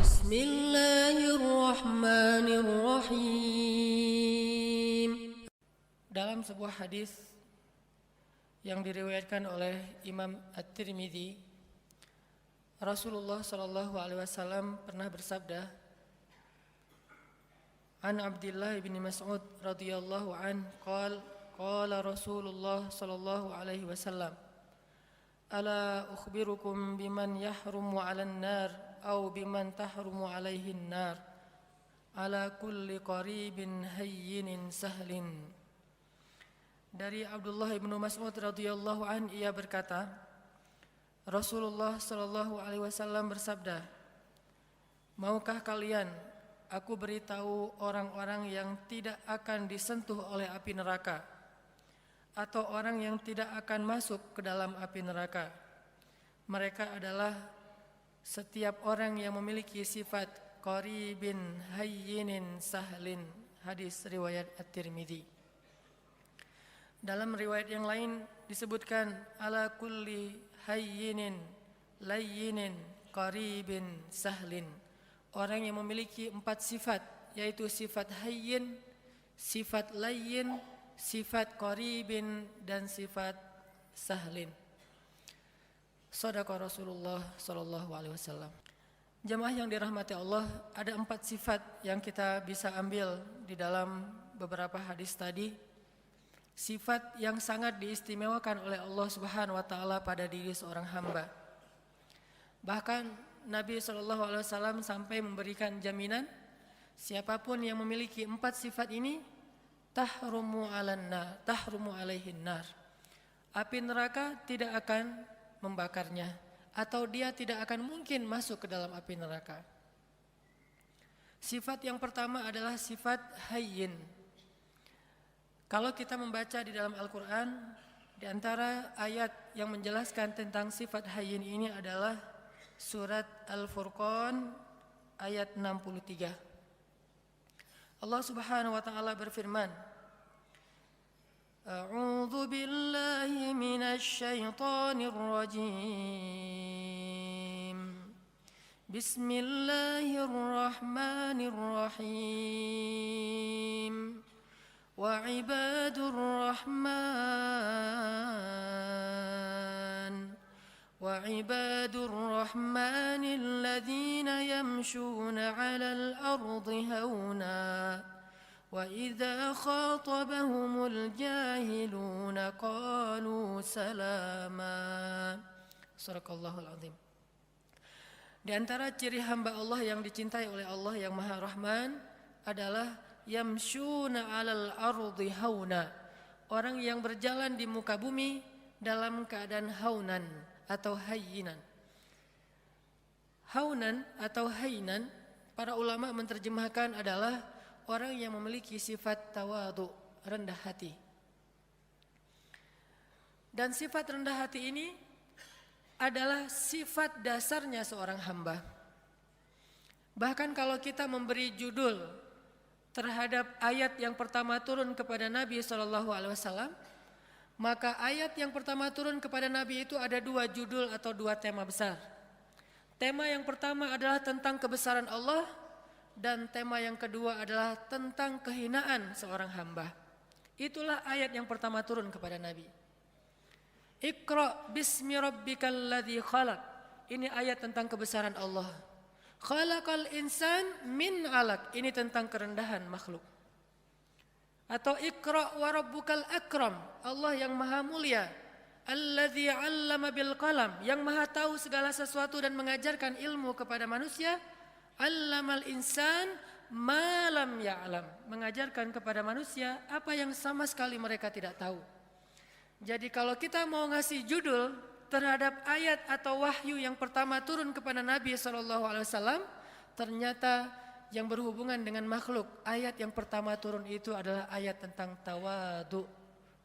Bismillahirrahmanirrahim. Dalam sebuah hadis yang diriwayatkan oleh Imam At-Tirmidzi, Rasulullah sallallahu alaihi wasallam pernah bersabda, An Abdullah bin Mas'ud radhiyallahu an qala Rasulullah sallallahu alaihi wasallam, Ala ukhbirukum biman yahrumu 'alan nar aw biman tahrumu 'alaihi an-nar, ala kulli qaribin hayyinin sahlin. Dari Abdullah bin Mas'ud radhiyallahu an, ia berkata, Rasulullah sallallahu alaihi wasallam bersabda, maukah kalian aku beritahu orang-orang yang tidak akan disentuh oleh api neraka, atau orang yang tidak akan masuk ke dalam api neraka? Mereka adalah setiap orang yang memiliki sifat qaribin hayyinin sahlin. Hadis riwayat At-Tirmidzi. Dalam riwayat yang lain disebutkan ala kulli hayyinin layyinin qaribin sahlin. Orang yang memiliki 4 sifat, yaitu sifat hayyin, sifat layyin, sifat qaribin, dan sifat sahlin. Shadaqa Rasulullah sallallahu alaihi wasallam. Jemaah yang dirahmati Allah, ada 4 sifat yang kita bisa ambil di dalam beberapa hadis tadi. Sifat yang sangat diistimewakan oleh Allah Subhanahu wa taala pada diri seorang hamba. Bahkan Nabi sallallahu alaihi wasallam sampai memberikan jaminan, siapapun yang memiliki 4 sifat ini tahrumu alaihin nar. Api neraka tidak akan membakarnya, atau dia tidak akan mungkin masuk ke dalam api neraka. Sifat yang pertama adalah sifat hayyin. Kalau kita membaca di dalam Al-Quran, di antara ayat yang menjelaskan tentang sifat hayyin ini adalah surat Al-Furqan ayat 63. Allah Subhanahu wa taala berfirman, A'udzu billahi minasy syaithanir rajim. Bismillahirrahmanirrahim. Wa ibadur rahman alladhina yamshuna 'alal ardi hauna wa idza khatabahumul jahiluna qalu salama. Sadaqallahul azim. Di antara ciri hamba Allah yang dicintai oleh Allah yang Maha Rahman adalah yamshuna 'alal ardi hauna, orang yang berjalan di muka bumi dalam keadaan haunan atau hayyinan. Haunan atau hayyinan, para ulama menerjemahkan adalah orang yang memiliki sifat tawadhu, rendah hati. Dan sifat rendah hati ini adalah sifat dasarnya seorang hamba. Bahkan kalau kita memberi judul terhadap ayat yang pertama turun kepada Nabi SAW, maka ayat yang pertama turun kepada Nabi itu ada 2 judul atau 2 tema besar. Tema yang pertama adalah tentang kebesaran Allah, dan tema yang kedua adalah tentang kehinaan seorang hamba. Itulah ayat yang pertama turun kepada Nabi. Iqra bismi rabbikal ladzi khalaq. Ini ayat tentang kebesaran Allah. Khalaqal insan min 'alaq. Ini tentang kerendahan makhluk. Atau Iqra wa rabbukal akram. Allah yang maha mulia. Alladzi 'allama bil qalam, yang maha tahu segala sesuatu dan mengajarkan ilmu kepada manusia. 'Allamal insan ma lam ya'lam, mengajarkan kepada manusia apa yang sama sekali mereka tidak tahu. Jadi kalau kita mau ngasih judul terhadap ayat atau wahyu yang pertama turun kepada Nabi SAW, ternyata yang berhubungan dengan makhluk, ayat yang pertama turun itu adalah ayat tentang tawadhu,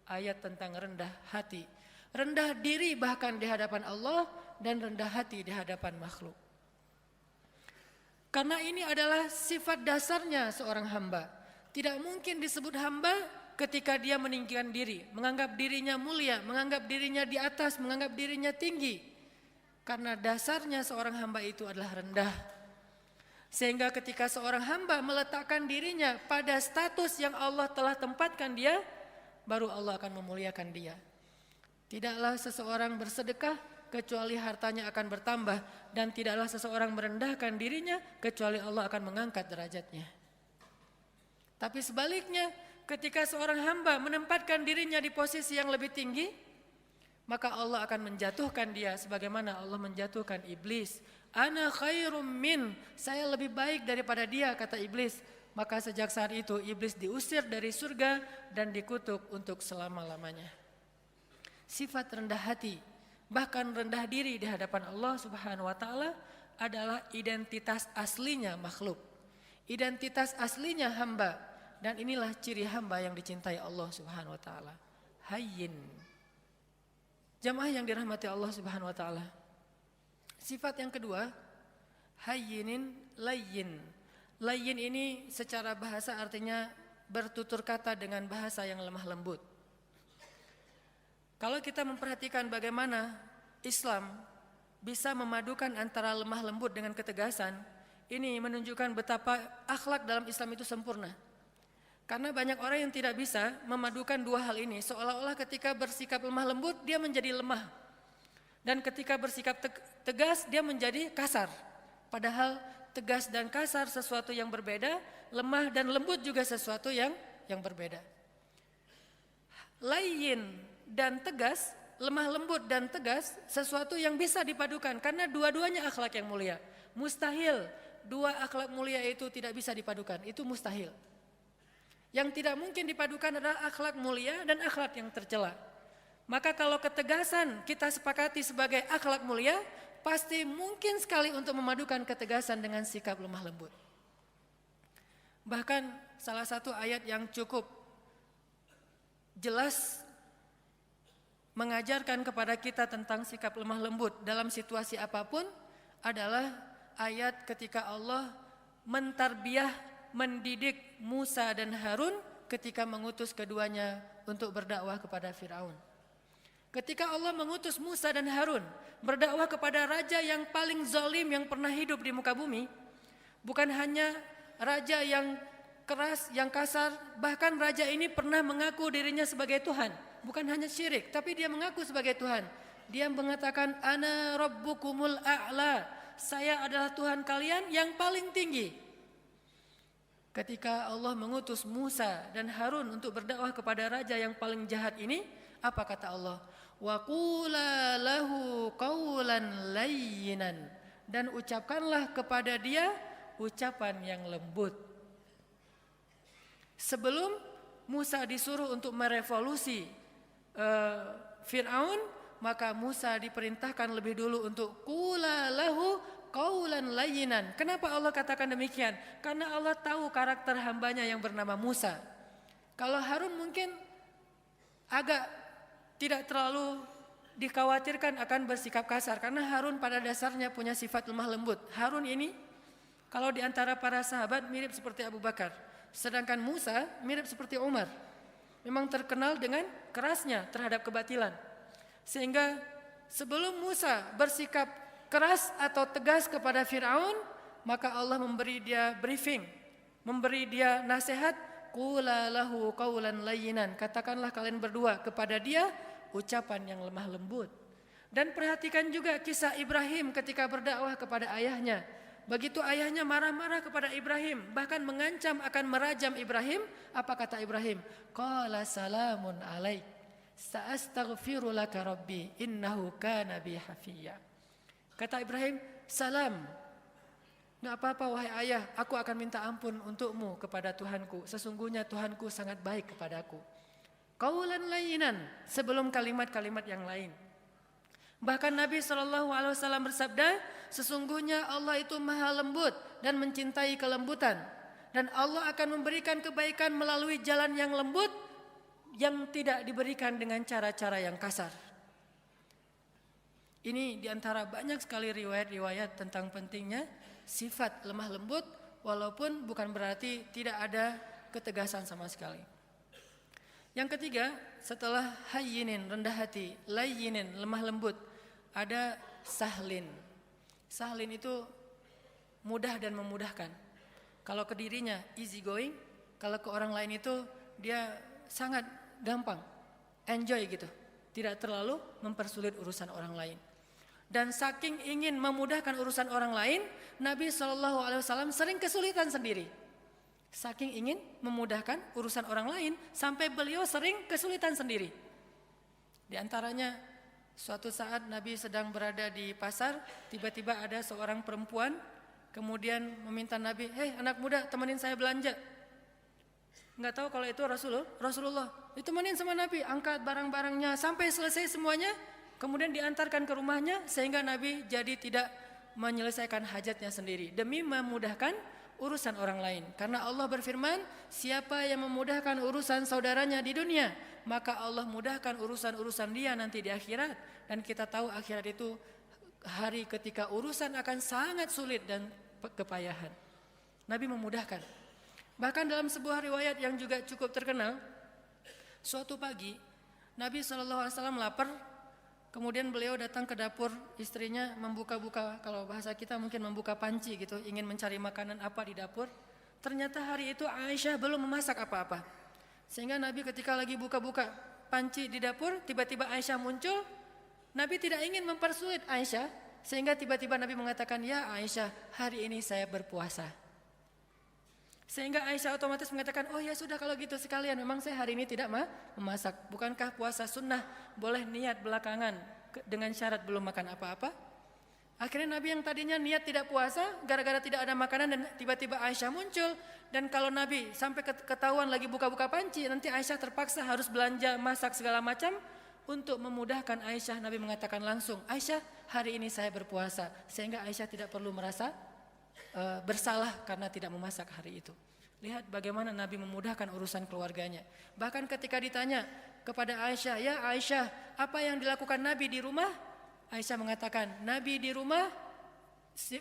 ayat tentang rendah hati, rendah diri bahkan di hadapan Allah, dan rendah hati di hadapan makhluk. Karena ini adalah sifat dasarnya seorang hamba. Tidak mungkin disebut hamba ketika dia meninggikan diri, menganggap dirinya mulia, menganggap dirinya di atas, menganggap dirinya tinggi. Karena dasarnya seorang hamba itu adalah rendah. Sehingga ketika seorang hamba meletakkan dirinya pada status yang Allah telah tempatkan dia, baru Allah akan memuliakan dia. Tidaklah seseorang bersedekah kecuali hartanya akan bertambah, dan tidaklah seseorang merendahkan dirinya kecuali Allah akan mengangkat derajatnya. Tapi sebaliknya, ketika seorang hamba menempatkan dirinya di posisi yang lebih tinggi, maka Allah akan menjatuhkan dia sebagaimana Allah menjatuhkan iblis. Ana khairum min, saya lebih baik daripada dia, kata iblis. Maka sejak saat itu iblis diusir dari surga dan dikutuk untuk selama-lamanya. Sifat rendah hati, bahkan rendah diri di hadapan Allah Subhanahu wa taala adalah identitas aslinya makhluk. Identitas aslinya hamba, dan inilah ciri hamba yang dicintai Allah Subhanahu wa taala. Hayyin. Jamaah yang dirahmati Allah Subhanahu wa taala. Sifat yang kedua, hayyinin layyin. Layyin ini secara bahasa artinya bertutur kata dengan bahasa yang lemah lembut. Kalau kita memperhatikan bagaimana Islam bisa memadukan antara lemah lembut dengan ketegasan, ini menunjukkan betapa akhlak dalam Islam itu sempurna. Karena banyak orang yang tidak bisa memadukan dua hal ini, seolah-olah ketika bersikap lemah lembut dia menjadi lemah, dan ketika bersikap tegas dia menjadi kasar. Padahal tegas dan kasar sesuatu yang berbeda, lemah dan lembut juga sesuatu yang berbeda. Layyin dan tegas, lemah lembut dan tegas sesuatu yang bisa dipadukan karena dua-duanya akhlak yang mulia. Mustahil dua akhlak mulia itu tidak bisa dipadukan, itu mustahil. Yang tidak mungkin dipadukan adalah akhlak mulia dan akhlak yang tercela. Maka kalau ketegasan kita sepakati sebagai akhlak mulia, pasti mungkin sekali untuk memadukan ketegasan dengan sikap lemah lembut. Bahkan salah satu ayat yang cukup jelas mengajarkan kepada kita tentang sikap lemah lembut dalam situasi apapun adalah ayat ketika Allah mentarbiyah, mendidik Musa dan Harun ketika mengutus keduanya untuk berdakwah kepada Firaun. Ketika Allah mengutus Musa dan Harun berdakwah kepada raja yang paling zalim yang pernah hidup di muka bumi, bukan hanya raja yang keras, yang kasar, bahkan raja ini pernah mengaku dirinya sebagai Tuhan. Bukan hanya syirik, tapi dia mengaku sebagai Tuhan. Dia mengatakan, Ana Rabbukumul A'la, saya adalah Tuhan kalian yang paling tinggi. Ketika Allah mengutus Musa dan Harun untuk berdakwah kepada raja yang paling jahat ini, apa kata Allah? Wa qula lahu qawlan layyinan, dan ucapkanlah kepada dia ucapan yang lembut. Sebelum Musa disuruh untuk merevolusi Fir'aun, maka Musa diperintahkan lebih dulu untuk qula lahu qaulan layyinan. Kenapa Allah katakan demikian? Karena Allah tahu karakter hambanya yang bernama Musa. Kalau Harun mungkin agak tidak terlalu dikhawatirkan akan bersikap kasar, karena Harun pada dasarnya punya sifat lemah lembut. Harun ini kalau di antara para sahabat mirip seperti Abu Bakar, sedangkan Musa mirip seperti Umar. Memang terkenal dengan kerasnya terhadap kebatilan. Sehingga sebelum Musa bersikap keras atau tegas kepada Fir'aun, maka Allah memberi dia briefing, memberi dia nasihat, qula lahu qawlan layyinan, katakanlah kalian berdua kepada dia ucapan yang lemah lembut. Dan perhatikan juga kisah Ibrahim ketika berdakwah kepada ayahnya. Begitu ayahnya marah-marah kepada Ibrahim, bahkan mengancam akan merajam Ibrahim, apa kata Ibrahim? Qala salamun alaik, sa'astaghfiru laka rabbi, innahu kana bi hafiyya. Kata Ibrahim, salam, enggak apa-apa wahai ayah, aku akan minta ampun untukmu kepada Tuhanku. Sesungguhnya Tuhanku sangat baik kepadaku. Qaulan layyinan, sebelum kalimat-kalimat yang lain. Bahkan Nabi SAW bersabda, sesungguhnya Allah itu maha lembut dan mencintai kelembutan. Dan Allah akan memberikan kebaikan melalui jalan yang lembut yang tidak diberikan dengan cara-cara yang kasar. Ini diantara banyak sekali riwayat-riwayat tentang pentingnya sifat lemah lembut, walaupun bukan berarti tidak ada ketegasan sama sekali. Yang ketiga, setelah hayyinin, rendah hati, layyinin, lemah lembut, ada sahlin. Sahlin itu mudah dan memudahkan. Kalau ke dirinya easy going, kalau ke orang lain itu dia sangat gampang, enjoy gitu. Tidak terlalu mempersulit urusan orang lain. Dan saking ingin memudahkan urusan orang lain, Nabi SAW sering kesulitan sendiri. Saking ingin memudahkan urusan orang lain, sampai beliau sering kesulitan sendiri. Di antaranya, suatu saat Nabi sedang berada di pasar, tiba-tiba ada seorang perempuan, kemudian meminta Nabi, "Hei anak muda, temenin saya belanja." Nggak tahu kalau itu Rasulullah. Ditemenin sama Nabi, angkat barang-barangnya sampai selesai semuanya, kemudian diantarkan ke rumahnya, sehingga Nabi jadi tidak menyelesaikan hajatnya sendiri demi memudahkan urusan orang lain. Karena Allah berfirman, siapa yang memudahkan urusan saudaranya di dunia, maka Allah mudahkan urusan-urusan dia nanti di akhirat. Dan kita tahu akhirat itu hari ketika urusan akan sangat sulit dan kepayahan. Nabi memudahkan. Bahkan dalam sebuah riwayat yang juga cukup terkenal, suatu pagi Nabi SAW lapar, kemudian beliau datang ke dapur istrinya, membuka-buka, kalau bahasa kita mungkin membuka panci gitu, ingin mencari makanan apa di dapur. Ternyata hari itu Aisyah belum memasak apa-apa. Sehingga Nabi ketika lagi buka-buka panci di dapur, tiba-tiba Aisyah muncul. Nabi tidak ingin mempersulit Aisyah, sehingga tiba-tiba Nabi mengatakan, "Ya Aisyah, hari ini saya berpuasa." Sehingga Aisyah otomatis mengatakan, "Oh ya sudah kalau gitu sekalian, memang saya hari ini tidak memasak. Bukankah puasa sunnah boleh niat belakangan dengan syarat belum makan apa-apa?" Akhirnya Nabi yang tadinya niat tidak puasa gara-gara tidak ada makanan, dan tiba-tiba Aisyah muncul. Dan kalau Nabi sampai ketahuan lagi buka-buka panci, nanti Aisyah terpaksa harus belanja, masak segala macam. Untuk memudahkan Aisyah, Nabi mengatakan langsung, "Aisyah, hari ini saya berpuasa." Sehingga Aisyah tidak perlu merasa bersalah karena tidak memasak hari itu. Lihat bagaimana Nabi memudahkan urusan keluarganya. Bahkan ketika ditanya kepada Aisyah, "Ya Aisyah, apa yang dilakukan Nabi di rumah?" Aisyah mengatakan, "Nabi di rumah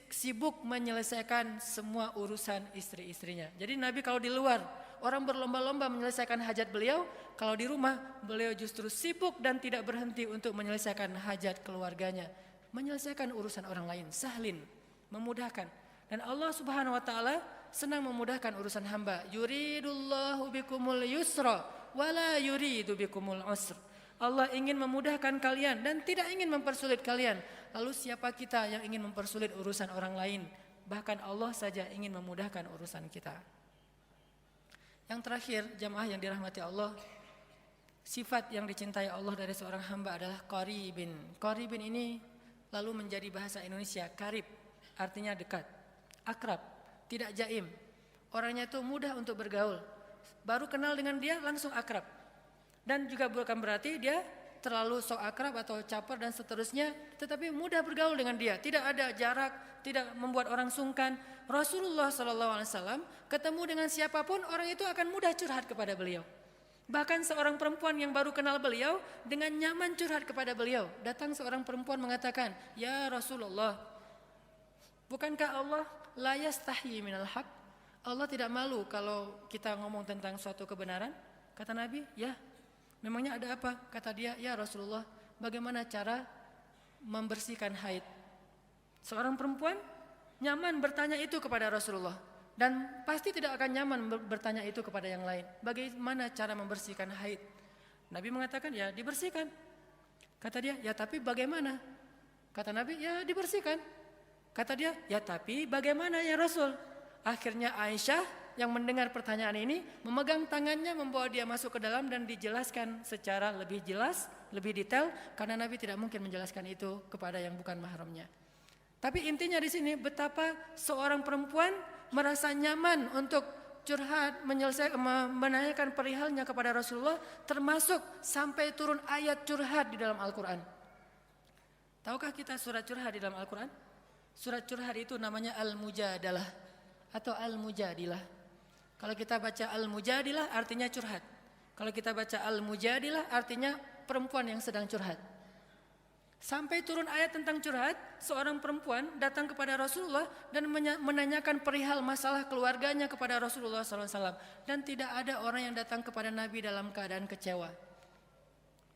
sibuk menyelesaikan semua urusan istri-istrinya." Jadi Nabi kalau di luar orang berlomba-lomba menyelesaikan hajat beliau, kalau di rumah beliau justru sibuk dan tidak berhenti untuk menyelesaikan hajat keluarganya, menyelesaikan urusan orang lain, sahlin, memudahkan. Dan Allah Subhanahu wa taala senang memudahkan urusan hamba. Yuridullahu bikumul yusra wala yuridu bikumul usra. Allah ingin memudahkan kalian dan tidak ingin mempersulit kalian. Lalu siapa kita yang ingin mempersulit urusan orang lain? Bahkan Allah saja ingin memudahkan urusan kita. Yang terakhir, jamaah yang dirahmati Allah, sifat yang dicintai Allah dari seorang hamba adalah qaribin. Qaribin ini lalu menjadi bahasa Indonesia karib, artinya dekat, akrab, tidak jaim. Orangnya itu mudah untuk bergaul. Baru kenal dengan dia langsung akrab. Dan juga bukan berarti dia terlalu sok akrab atau caper dan seterusnya, tetapi mudah bergaul dengan dia. Tidak ada jarak, tidak membuat orang sungkan. Rasulullah SAW ketemu dengan siapapun, orang itu akan mudah curhat kepada beliau. Bahkan seorang perempuan yang baru kenal beliau dengan nyaman curhat kepada beliau. Datang seorang perempuan mengatakan, "Ya Rasulullah, bukankah Allah la yastahi minal haq?" Allah tidak malu kalau kita ngomong tentang suatu kebenaran? Kata Nabi, "Ya." "Memangnya ada apa?" Kata dia, "Ya Rasulullah, bagaimana cara membersihkan haid?" Seorang perempuan nyaman bertanya itu kepada Rasulullah, dan pasti tidak akan nyaman bertanya itu kepada yang lain. Bagaimana cara membersihkan haid? Nabi mengatakan, "Ya dibersihkan." Kata dia, "Ya tapi bagaimana?" Kata Nabi, "Ya dibersihkan." Kata dia, "Ya tapi bagaimana ya Rasul?" Akhirnya Aisyah yang mendengar pertanyaan ini memegang tangannya, membawa dia masuk ke dalam dan dijelaskan secara lebih jelas, lebih detail, karena Nabi tidak mungkin menjelaskan itu kepada yang bukan mahramnya. Tapi intinya di sini betapa seorang perempuan merasa nyaman untuk curhat, menanyakan perihalnya kepada Rasulullah, termasuk sampai turun ayat curhat di dalam Al-Quran. Tahukah kita surat curhat di dalam Al-Quran? Surat curhat itu namanya Al-Mujadalah atau Al-Mujadilah. Kalau kita baca Al-Mujadilah artinya curhat. Kalau kita baca Al-Mujadilah artinya perempuan yang sedang curhat. Sampai turun ayat tentang curhat, seorang perempuan datang kepada Rasulullah dan menanyakan perihal masalah keluarganya kepada Rasulullah SAW. Dan tidak ada orang yang datang kepada Nabi dalam keadaan kecewa.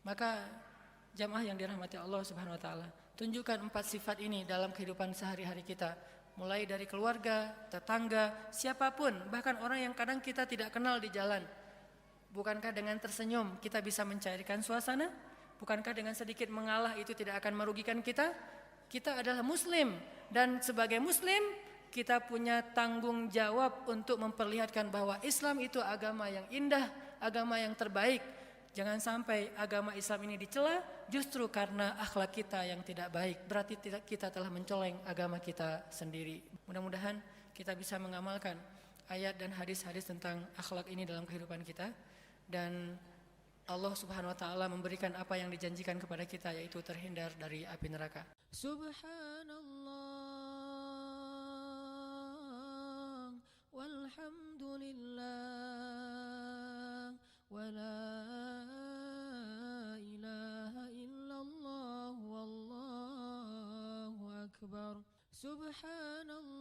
Maka jamaah yang dirahmati Allah Subhanahu wa taala, tunjukkan 4 sifat ini dalam kehidupan sehari-hari kita. mulai dari keluarga, tetangga, siapapun, bahkan orang yang kadang kita tidak kenal di jalan. Bukankah dengan tersenyum kita bisa mencairkan suasana? Bukankah dengan sedikit mengalah itu tidak akan merugikan kita? Kita adalah muslim, dan sebagai muslim kita punya tanggung jawab untuk memperlihatkan bahwa Islam itu agama yang indah, agama yang terbaik. Jangan sampai agama Islam ini dicela justru karena akhlak kita yang tidak baik. Berarti kita telah mencoleng agama kita sendiri. Mudah-mudahan kita bisa mengamalkan ayat dan hadis-hadis tentang akhlak ini dalam kehidupan kita. Dan Allah Subhanahu wa taala memberikan apa yang dijanjikan kepada kita, yaitu terhindar dari api neraka. Subhanallah walhamdulillah wala ilaha illallah wallahu akbar. Subhanallah